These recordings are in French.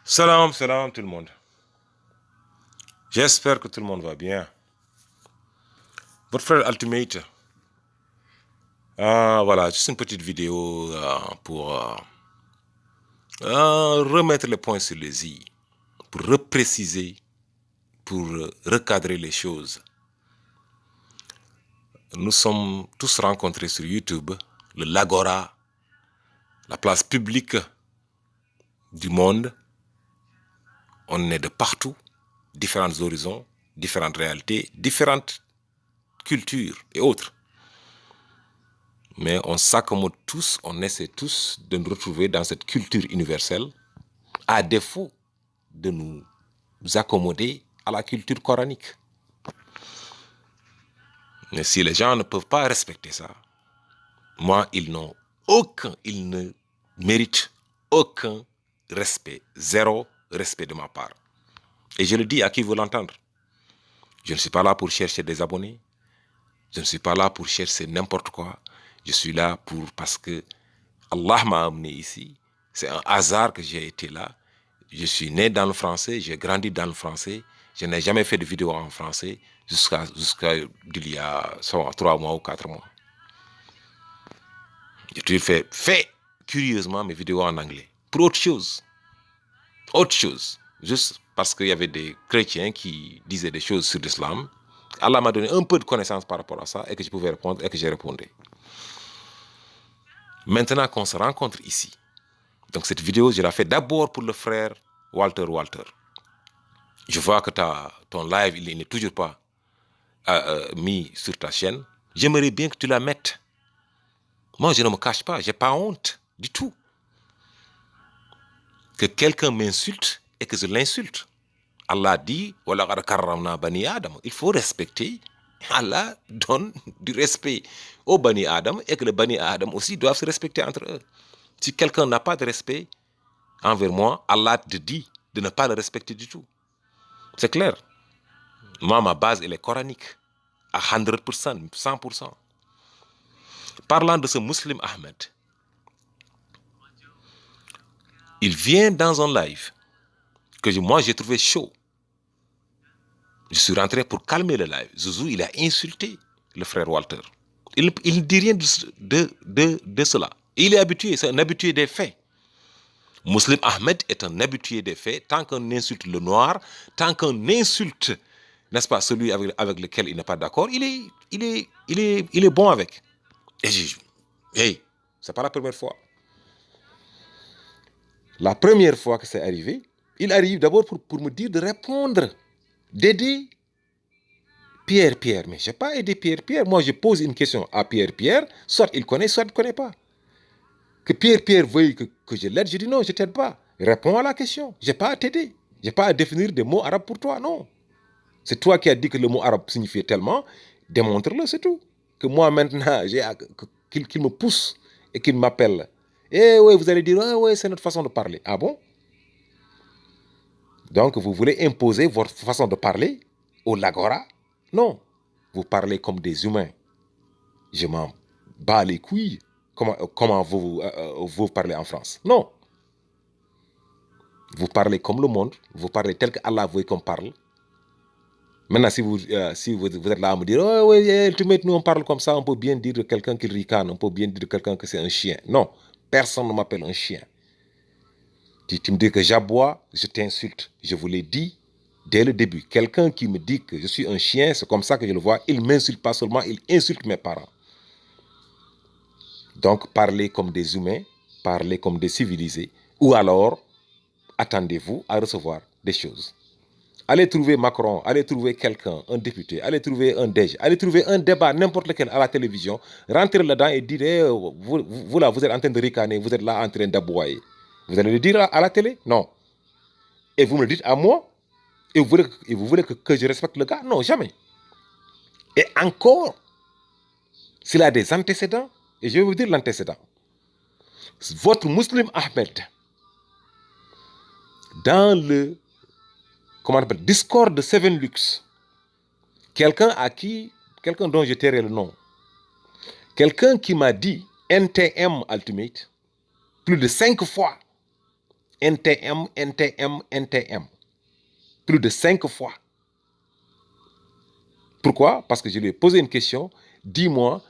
Salam, salam tout le monde. J'espère que tout le monde va bien. Votre frère Ultimate. Voilà, juste une petite vidéo pour remettre les points sur les i, pour repréciser, pour recadrer les choses. Nous sommes tous rencontrés sur YouTube, le Lagora, la place publique du monde. On est de partout, différents horizons, différentes réalités, différentes cultures et autres. Mais on s'accommode tous, on essaie tous de nous retrouver dans cette culture universelle, à défaut de nous accommoder à la culture coranique. Mais si les gens ne peuvent pas respecter ça, moi, ils ne méritent aucun respect, zéro respect de ma part. Et je le dis à qui veut l'entendre. Je ne suis pas là pour chercher des abonnés, je ne suis pas là pour chercher n'importe quoi, je suis là parce que Allah m'a amené ici. C'est un hasard que j'ai été là. Je suis né dans le français, j'ai grandi dans le français. Je n'ai jamais fait de vidéo en français jusqu'à il y a 3 mois ou 4 mois. J'ai toujours fait curieusement mes vidéos en anglais. Pour autre chose. Autre chose. Juste parce qu'il y avait des chrétiens qui disaient des choses sur l'islam. Allah m'a donné un peu de connaissances par rapport à ça et que je pouvais répondre et que j'ai répondu. Maintenant qu'on se rencontre ici, donc cette vidéo, je l'ai fait d'abord pour le frère Walter. Je vois que ton live, il n'est toujours pas mis sur ta chaîne. J'aimerais bien que tu la mettes. Moi, je ne me cache pas, je n'ai pas honte du tout. Que quelqu'un m'insulte et que je l'insulte. Allah dit, il faut respecter. Allah donne du respect au Bani Adam et que le Bani Adam aussi doivent se respecter entre eux. Si quelqu'un n'a pas de respect envers moi, Allah te dit de ne pas le respecter du tout. C'est clair. Moi, ma base, elle est coranique. À 100%, 100%. Parlant de ce musulman Ahmed, il vient dans un live que moi, j'ai trouvé chaud. Je suis rentré pour calmer le live. Zouzou, il a insulté le frère Walter. Il ne dit rien de cela. Il est habitué, c'est un habitué des faits. Muslim Ahmed est un habitué des faits. Tant qu'on insulte le noir, tant qu'on insulte, n'est-ce pas, celui avec lequel il n'est pas d'accord, il est bon avec. Et j'ai dit, hey, c'est pas la première fois. La première fois que c'est arrivé, il arrive d'abord pour me dire de répondre, d'aider Pierre. Mais je n'ai pas aidé Pierre. Moi, je pose une question à Pierre. Soit il connaît, soit il ne connaît pas. Que Pierre veuille que je l'aide, je dis non, je ne t'aide pas. Réponds à la question. Je n'ai pas à t'aider. Je n'ai pas à définir des mots arabes pour toi, non. C'est toi qui as dit que le mot arabe signifiait tellement. Démontre-le, c'est tout. Que moi, maintenant, qu'il me pousse et qu'il m'appelle. Eh oui, vous allez dire, ah oui, c'est notre façon de parler. Ah bon? Donc, vous voulez imposer votre façon de parler au Lagora? Non. Vous parlez comme des humains. Je m'en bats les couilles. Comment vous parlez en France? Non. Vous parlez comme le monde. Vous parlez tel que Allah veut qu'on parle. Maintenant, si vous êtes là à me dire, oh oui, nous on parle comme ça, on peut bien dire de quelqu'un qui ricane, on peut bien dire de quelqu'un que c'est un chien. Non, personne ne m'appelle un chien. Tu me dis que j'aboie, je t'insulte. Je vous l'ai dit dès le début. Quelqu'un qui me dit que je suis un chien, c'est comme ça que je le vois. Il ne m'insulte pas seulement, il insulte mes parents. Donc, parlez comme des humains, parlez comme des civilisés. Ou alors, attendez-vous à recevoir des choses. Allez trouver Macron, allez trouver quelqu'un, un député, allez trouver un DG, allez trouver un débat, n'importe lequel à la télévision, rentrez là-dedans et dites, vous là, vous êtes en train de ricaner, vous êtes là en train d'aboyer. Vous allez le dire à la télé? Non. Et vous me le dites à moi? Et vous voulez que je respecte le gars? Non, jamais. Et encore, s'il a des antécédents, et je vais vous dire l'antécédent. Votre musulman Ahmed, dans le Discord de Seven Lux, quelqu'un dont je tairai le nom, quelqu'un qui m'a dit NTM Ultimate plus de 5 fois NTM, NTM, NTM. Plus de 5 fois. Pourquoi? Parce que je lui ai posé une question. Dis-moi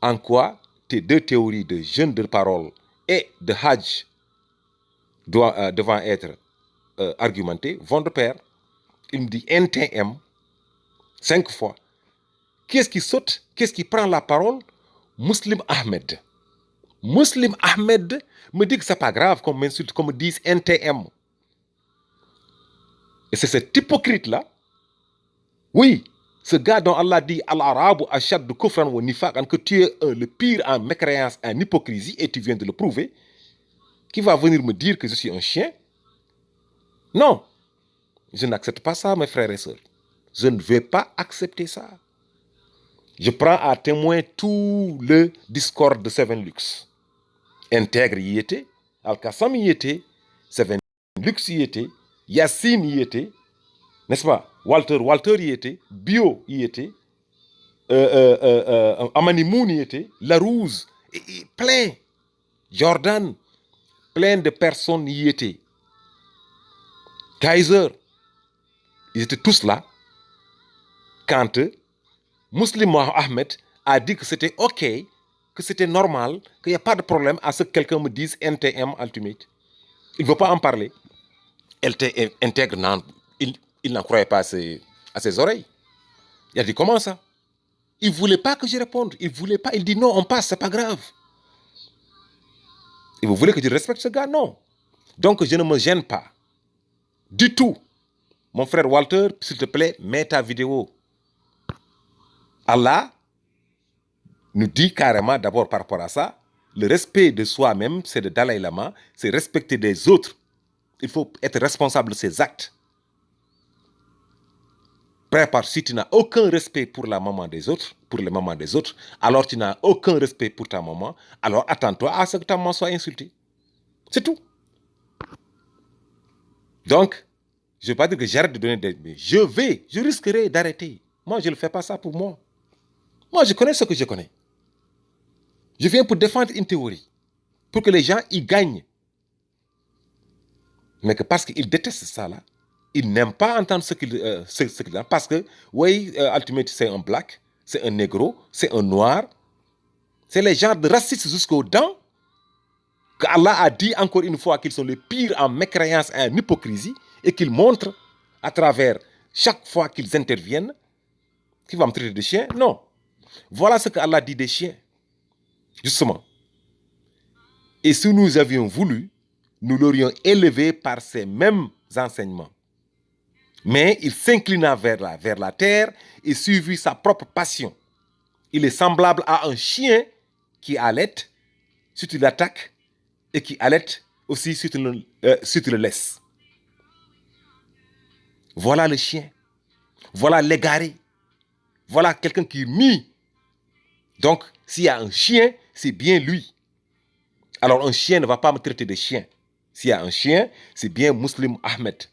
en quoi tes deux théories de jeûne de parole et de Hajj devant être argumentées vont de pair. Il me dit NTM 5 fois. Qu'est-ce qui saute? Qu'est-ce qui prend la parole? Muslim Ahmed. Muslim Ahmed me dit que c'est pas grave qu'on m'insulte, qu'on me dise NTM. Et c'est cet hypocrite-là, oui, ce gars dont Allah dit Al-Arabu ashad de kufran wa nifaqan, que tu es le pire en mécréance, en hypocrisie, et tu viens de le prouver, qui va venir me dire que je suis un chien. Non, je n'accepte pas ça, mes frères et sœurs. Je ne vais pas accepter ça. Je prends à témoin tout le discours de Seven Lux. Intègre y était, Al-Qassam y était, Seven Lux y était, Yassine y était, n'est-ce pas? Walter y était, Bio y était, Amani Moon y était, Larousse, et plein, Jordan, plein de personnes y étaient. Kaiser, ils étaient tous là quand Muslim Ahmed a dit que c'était OK, que c'était normal, qu'il n'y a pas de problème à ce que quelqu'un me dise NTM Ultimate. Il ne veut pas en parler. Elle intègre, il n'en croyait pas à ses oreilles. Il a dit comment ça? Il ne voulait pas que je réponde. Il voulait pas. Il dit non, on passe, c'est pas grave. Et vous voulez que je respecte ce gars? Non. Donc je ne me gêne pas. Du tout. Mon frère Walter, s'il te plaît, mets ta vidéo. Allah nous dit carrément d'abord par rapport à ça, le respect de soi-même, c'est de Dalai Lama, c'est respecter des autres. Il faut être responsable de ses actes. Prépare, si tu n'as aucun respect pour la maman des autres, pour les mamans des autres, alors tu n'as aucun respect pour ta maman, alors attends-toi à ce que ta maman soit insultée. C'est tout. Donc, je ne veux pas dire que j'arrête de donner des... Mais je risquerai d'arrêter. Moi, je ne fais pas ça pour moi. Moi, je connais ce que je connais. Je viens pour défendre une théorie, pour que les gens y gagnent. Mais que parce qu'ils détestent ça là, ils n'aiment pas entendre ce qu'ils ont. Parce que, oui, Ultimate, c'est un black, c'est un négro, c'est un noir. C'est les gens de racistes jusqu'aux dents que Allah a dit encore une fois qu'ils sont les pires en mécréance et en hypocrisie et qu'ils montrent à travers chaque fois qu'ils interviennent. Qui va me traiter de chien? Non. Voilà ce que Allah dit des chiens. Justement. Et si nous avions voulu, nous l'aurions élevé par ces mêmes enseignements. Mais il s'inclina vers la terre et suivit sa propre passion. Il est semblable à un chien qui halète si tu l'attaques et qui halète aussi si tu le laisses. Voilà le chien. Voilà l'égaré. Voilà quelqu'un qui est mis. Donc, s'il y a un chien, c'est bien lui. Alors, un chien ne va pas me traiter de chien. S'il y a un chien, c'est bien Muslim Ahmed.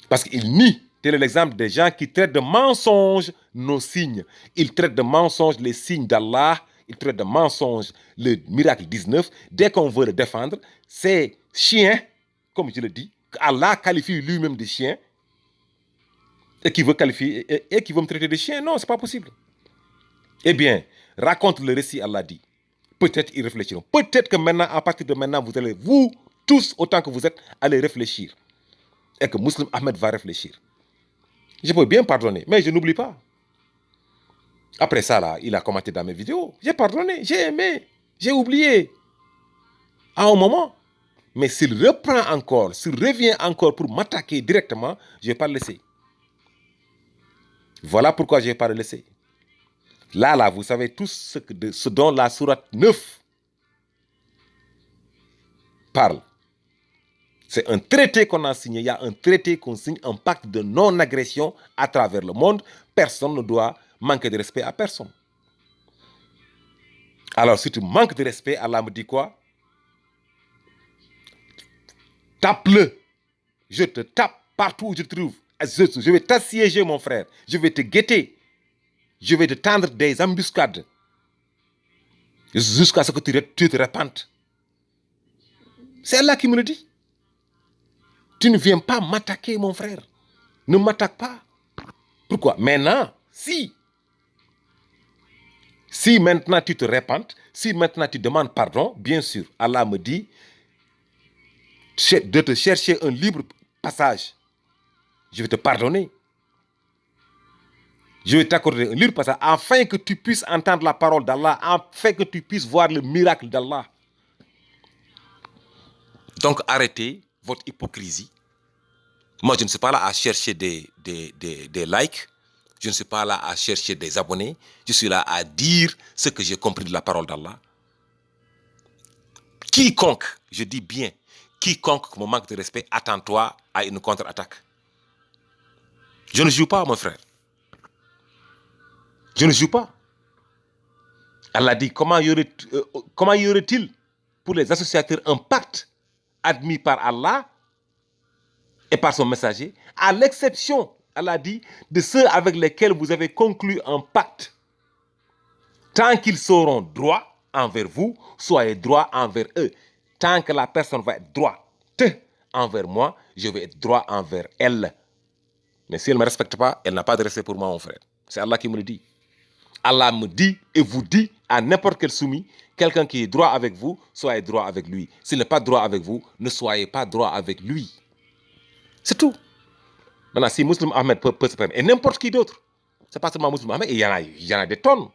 Parce qu'il nie. Tel est l'exemple des gens qui traitent de mensonges nos signes. Ils traitent de mensonges les signes d'Allah. Ils traitent de mensonges le miracle 19. Dès qu'on veut le défendre, c'est chien, comme je le dis, qu'Allah qualifie lui-même de chien et qui veut qualifier et qui veut me traiter de chien. Non, c'est pas possible. Eh bien, raconte le récit, Allah dit. Peut-être y réfléchiront. Peut-être que maintenant, à partir de maintenant, vous allez, vous tous, autant que vous êtes, aller réfléchir. Et que Muslim Ahmed va réfléchir. Je peux bien pardonner, mais je n'oublie pas. Après ça, là, il a commenté dans mes vidéos. J'ai pardonné, j'ai aimé, j'ai oublié. À un moment. Mais s'il reprend encore, s'il revient encore pour m'attaquer directement, je ne vais pas le laisser. Voilà pourquoi je ne vais pas le laisser. Là, vous savez tous ce dont la sourate 9 parle. C'est un traité qu'on a signé. Il y a un traité qu'on signe, un pacte de non-agression à travers le monde. Personne ne doit manquer de respect à personne. Alors, si tu manques de respect, Allah me dit quoi? Tape-le. Je te tape partout où je te trouve. Je vais t'assiéger, mon frère. Je vais te guetter. Je vais te tendre des embuscades. Jusqu'à ce que tu te repentes. C'est Allah qui me le dit. Tu ne viens pas m'attaquer, mon frère. Ne m'attaque pas. Pourquoi? Maintenant, si maintenant tu te repentes, si maintenant tu demandes pardon, bien sûr, Allah me dit de te chercher un libre passage. Je vais te pardonner. Je vais t'accorder un libre passage afin que tu puisses entendre la parole d'Allah, afin que tu puisses voir le miracle d'Allah. Donc arrêtez votre hypocrisie. Moi, je ne suis pas là à chercher des likes. Je ne suis pas là à chercher des abonnés. Je suis là à dire ce que j'ai compris de la parole d'Allah. Quiconque, je dis bien, quiconque me manque de respect, attends-toi à une contre-attaque. Je ne joue pas, mon frère. Je ne joue pas. Allah dit, comment y aurait-il pour les associateurs un pacte admis par Allah et par son messager, à l'exception, Allah dit, de ceux avec lesquels vous avez conclu un pacte. Tant qu'ils seront droits envers vous, soyez droits envers eux. Tant que la personne va être droite envers moi, je vais être droit envers elle. Mais si elle ne me respecte pas, elle n'a pas de respect pour moi, mon frère. C'est Allah qui me le dit. Allah me dit et vous dit à n'importe quel soumis, quelqu'un qui est droit avec vous, soyez droit avec lui. S'il n'est pas droit avec vous, ne soyez pas droit avec lui. C'est tout. Maintenant, si Muslim Ahmed peut se permettre, et n'importe qui d'autre, c'est pas seulement Muslim Ahmed, il y en a des tonnes.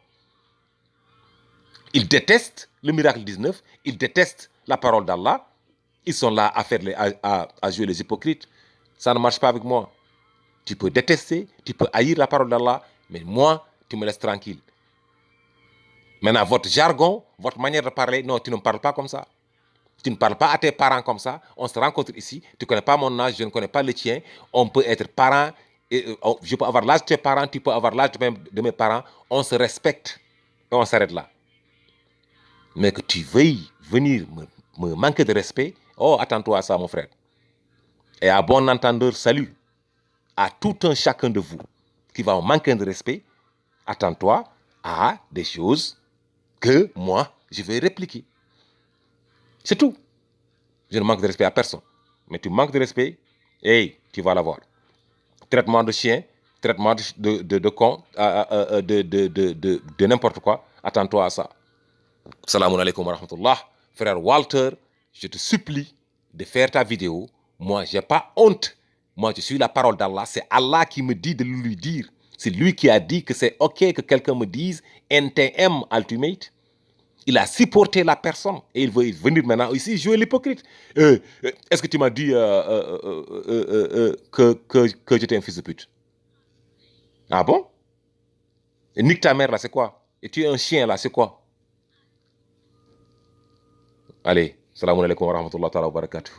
Ils détestent le miracle 19, ils détestent la parole d'Allah, ils sont là à jouer les hypocrites. Ça ne marche pas avec moi. Tu peux détester, tu peux haïr la parole d'Allah, mais moi, tu me laisses tranquille. Maintenant, votre jargon, votre manière de parler, non, tu ne me parles pas comme ça. Tu ne parles pas à tes parents comme ça. On se rencontre ici. Tu ne connais pas mon âge, je ne connais pas le tien. On peut être parents. Je peux avoir l'âge de tes parents, tu peux avoir l'âge de mes parents. On se respecte et on s'arrête là. Mais que tu veuilles venir me manquer de respect, oh, attends-toi à ça, mon frère. Et à bon entendeur, salut à tout un chacun de vous qui va me manquer de respect. Attends-toi à des choses que moi, je vais répliquer. C'est tout. Je ne manque de respect à personne. Mais tu manques de respect, hey, tu vas l'avoir. Traitement de chien, traitement de con, de n'importe quoi. Attends-toi à ça. Salam alaikum wa rahmatullah. Frère Walter, je te supplie de faire ta vidéo. Moi, je n'ai pas honte. Moi, je suis la parole d'Allah. C'est Allah qui me dit de lui dire. C'est lui qui a dit que c'est OK que quelqu'un me dise NTM Ultimate. Il a supporté la personne et il veut venir maintenant ici jouer l'hypocrite. Est-ce que tu m'as dit que j'étais un fils de pute? Ah bon? Et nique ta mère là, c'est quoi? Et tu es un chien là, c'est quoi? Allez, salam alaikum wa rahmatullahi wa barakatuh.